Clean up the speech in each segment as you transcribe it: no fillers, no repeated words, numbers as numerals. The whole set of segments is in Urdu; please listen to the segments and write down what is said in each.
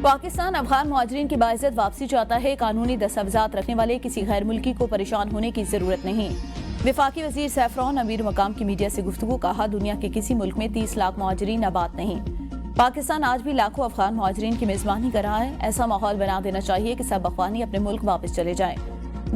پاکستان افغان مہاجرین کی باعزت واپسی چاہتا ہے، قانونی دستاویزات رکھنے والے کسی غیر ملکی کو پریشان ہونے کی ضرورت نہیں۔ وفاقی وزیر سیفران امیر مقام کی میڈیا سے گفتگو، کہا دنیا کے کسی ملک میں 30 لاکھ مہاجرین آباد نہیں۔ پاکستان آج بھی لاکھوں افغان مہاجرین کی میزبانی کر رہا ہے، ایسا ماحول بنا دینا چاہیے کہ سب افغانی اپنے ملک واپس چلے جائیں۔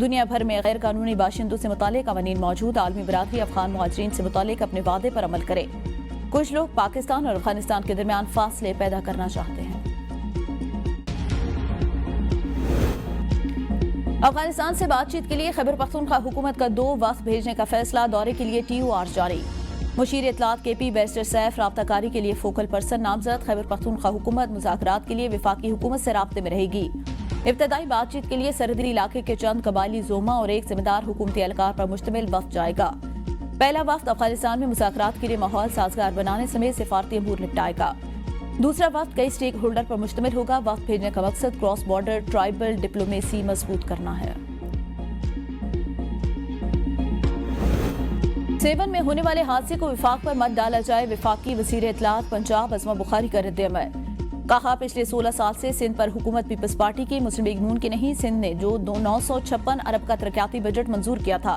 دنیا بھر میں غیر قانونی باشندوں سے متعلق قوانین موجود، عالمی برادری افغان مہاجرین سے متعلق اپنے وعدے پر عمل کرے۔ کچھ لوگ پاکستان اور افغانستان کے درمیان فاصلے پیدا کرنا چاہتے ہیں۔ افغانستان سے بات چیت کے لیے خیبر پختونخوا حکومت کا 2 وفد بھیجنے کا فیصلہ، دورے کے لیے TOR جاری۔ مشیر اطلاعات KP بیرسٹر سیف رابطہ کاری کے لیے فوکل پرسن نامزد، خیبر پختونخوا حکومت مذاکرات کے لیے وفاقی حکومت سے رابطے میں رہے گی۔ ابتدائی بات چیت کے لیے سرحدی علاقے کے چند قبائلی زوما اور ایک ذمہ دار حکومتی اہلکار پر مشتمل وفد جائے گا۔ پہلا وفد افغانستان میں مذاکرات کے لیے ماحول سازگار بنانے سمیت سفارتی امور نپٹائے گا۔ دوسرا وفد کئی سٹیک ہولڈر پر مشتمل ہوگا۔ وفد بھیجنے کا مقصد کراس بارڈر ٹرائبل ڈپلومیسی مضبوط کرنا ہے۔ سیون میں ہونے والے حادثے کو وفاق پر مت ڈالا جائے، وفاقی وزیر اطلاعات پنجاب عظمہ بخاری کا رد عمل، کہا پچھلے 16 سال سے سندھ پر حکومت پیپلز پارٹی کی، مسلم لیگ نون کی نہیں۔ سندھ نے جو 956 ارب کا ترقیاتی بجٹ منظور کیا تھا،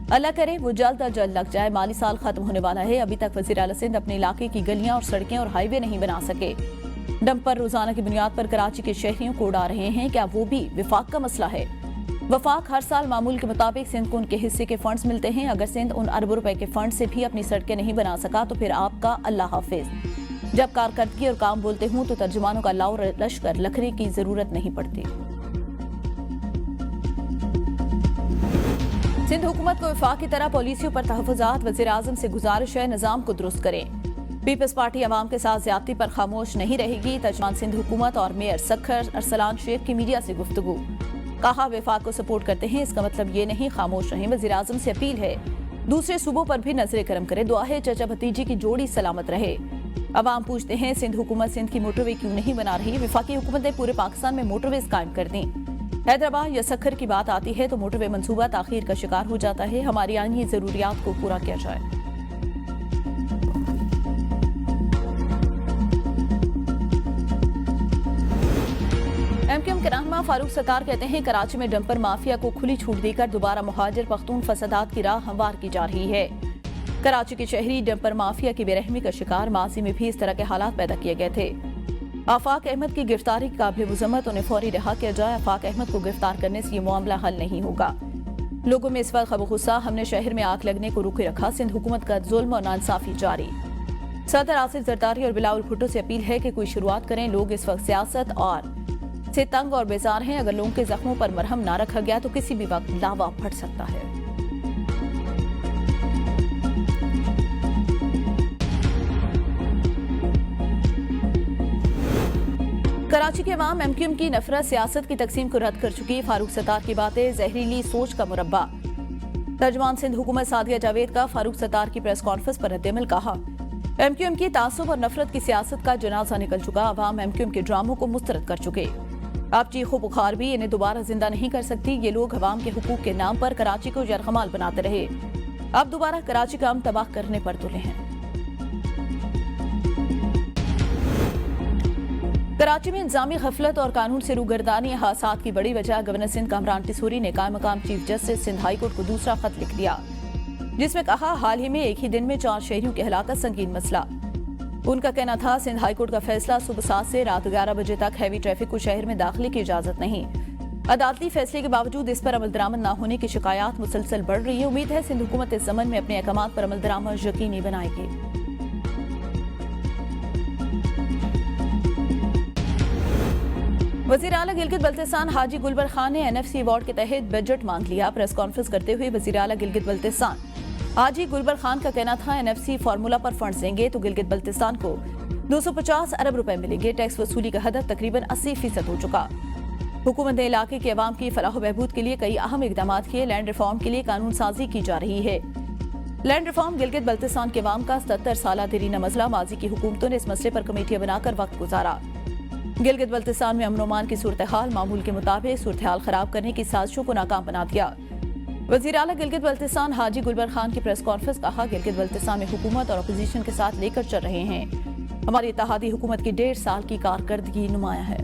اللہ کرے وہ جلد از جلد لگ جائے۔ مالی سال ختم ہونے والا ہے، ابھی تک وزیر اعلیٰ سندھ اپنے علاقے کی گلیاں اور سڑکیں اور ہائی وے نہیں بنا سکے۔ ڈمپر روزانہ کی بنیاد پر کراچی کے شہریوں کو اڑا رہے ہیں، کیا وہ بھی وفاق کا مسئلہ ہے؟ وفاق ہر سال معمول کے مطابق سندھ کو ان کے حصے کے فنڈز ملتے ہیں، اگر سندھ ان اربوں روپے کے فنڈ سے بھی اپنی سڑکیں نہیں بنا سکا تو پھر آپ کا اللہ حافظ۔ جب کارکردگی اور کام بولتے ہوں تو ترجمانوں کا لاؤ لشکر لکھنے کی ضرورت نہیں پڑتی۔ سندھ حکومت کو وفاق کی طرح پالیسیوں پر تحفظات، وزیر اعظم سے گزارش ہے نظام کو درست کریں۔ پیپلز پارٹی عوام کے ساتھ زیادتی پر خاموش نہیں رہے گی، ترجمان سندھ حکومت اور میئر سکھر ارسلان شیخ کی میڈیا سے گفتگو، کہا وفاق کو سپورٹ کرتے ہیں، اس کا مطلب یہ نہیں خاموش رہیں۔ وزیر اعظم سے اپیل ہے دوسرے صوبوں پر بھی نظر کرم کرے، دعا ہے چچا بھتیجی کی جوڑی سلامت رہے۔ عوام پوچھتے ہیں سندھ حکومت سندھ کی موٹر وے کیوں نہیں بنا رہی؟ وفاقی حکومت نے پورے پاکستان میں موٹر ویز قائم کر دیں، حیدرآباد یا سکھر کی بات آتی ہے تو موٹر وے منصوبہ تاخیر کا شکار ہو جاتا ہے۔ ہماری آئینی ضروریات کو پورا کیا جائے۔ MQM کے رہنما فاروق ستار کہتے ہیں کراچی میں ڈمپر مافیا کو کھلی چھوٹ دے کر دوبارہ مہاجر پختون فسادات کی راہ ہموار کی جا رہی ہے۔ کراچی کے شہری ڈمپر مافیا کی بے رحمی کا شکار، ماضی میں بھی اس طرح کے حالات پیدا کیے گئے تھے۔ آفاق احمد کی گرفتاری قابل مذمت، انہیں فوری رہا کیا جائے۔ آفاق احمد کو گرفتار کرنے سے یہ معاملہ حل نہیں ہوگا۔ لوگوں میں اس وقت خب و غصہ، ہم نے شہر میں آگ لگنے کو روکے رکھا، سندھ حکومت کا ظلم اور ناانصافی جاری۔ صدر آصف زرداری اور بلاول بھٹو سے اپیل ہے کہ کوئی شروعات کریں، لوگ اس وقت سیاست اور سے تنگ اور بیزار ہیں، اگر لوگوں کے زخموں پر مرہم نہ رکھا گیا تو کسی بھی وقت لاوا پھٹ سکتا ہے۔ کراچی کے عوام MQM کی نفرت سیاست کی تقسیم کو رد کر چکی، فاروق ستار کی باتیں زہریلی سوچ کا مربع۔ ترجمان سندھ حکومت سعدیہ جاوید کا فاروق ستار کی پریس کانفرنس پر رد عمل، کہا MQM کی تعصب اور نفرت کی سیاست کا جنازہ نکل چکا، عوام MQM کے ڈراموں کو مسترد کر چکے، اب چیخو بخار بھی انہیں دوبارہ زندہ نہیں کر سکتی۔ یہ لوگ عوام کے حقوق کے نام پر کراچی کو یرغمال بناتے رہے، اب دوبارہ کراچی کا تباہ کرنے پر تلے ہیں۔ کراچی میں انتظامی غفلت اور قانون سے روگردانی حادثات کی بڑی وجہ، گورنر سندھ کامران ٹیسوری نے قائم مقام chief justice Sindh high court کو دوسرا خط لکھ دیا، جس میں کہا حال ہی میں ایک ہی دن میں 4 شہریوں کی ہلاکت سنگین مسئلہ۔ ان کا کہنا تھا سندھ ہائی کورٹ کا فیصلہ صبح 7 سے رات 11 بجے تک ہیوی ٹریفک کو شہر میں داخلے کی اجازت نہیں۔ عدالتی فیصلے کے باوجود اس پر عمل درآمد نہ ہونے کی شکایات مسلسل بڑھ رہی ہیں، امید ہے سندھ حکومت اس ضمن میں اپنے احکامات پر عمل درآمد یقینی بنائے گی۔ وزیر اعلیٰ گلگت بلتستان حاجی گلبر خان نے NFC ایوارڈ کے تحت بجٹ مانگ لیا، پریس کانفرنس کرتے ہوئے وزیر اعلیٰ گلگت بلتستان حاجی گلبر خان کا کہنا تھا NFC فارمولا پر فنڈز دیں گے تو گلگت بلتستان کو 250 ارب روپے ملیں گے، ٹیکس وصولی کا ہدف تقریباً 80% ہو چکا۔ حکومت نے علاقے کے عوام کی فلاح و بہبود کے لیے کئی اہم اقدامات کیے، لینڈ ریفارم کے لیے قانون سازی کی جا رہی ہے۔ لینڈ ریفارم گلگت بلتستان کے عوام کا 77 سالہ دیرینہ مسئلہ، ماضی کی حکومتوں نے اس مسئلے پر کمیٹیاں بنا کر وقت گزارا۔ گلگت بلتستان میں امن و امان کی صورتحال معمول کے مطابق صورتحال خراب کرنے کی سازشوں کو ناکام بنا دیا۔ وزیر اعلیٰ گلگت بلتستان حاجی گلبر خان کی پریس کانفرنس، کہا گلگت بلتستان میں حکومت اور اپوزیشن کے ساتھ لے کر چل رہے ہیں، ہماری اتحادی حکومت کی 1.5 سال کی کارکردگی نمایاں ہے۔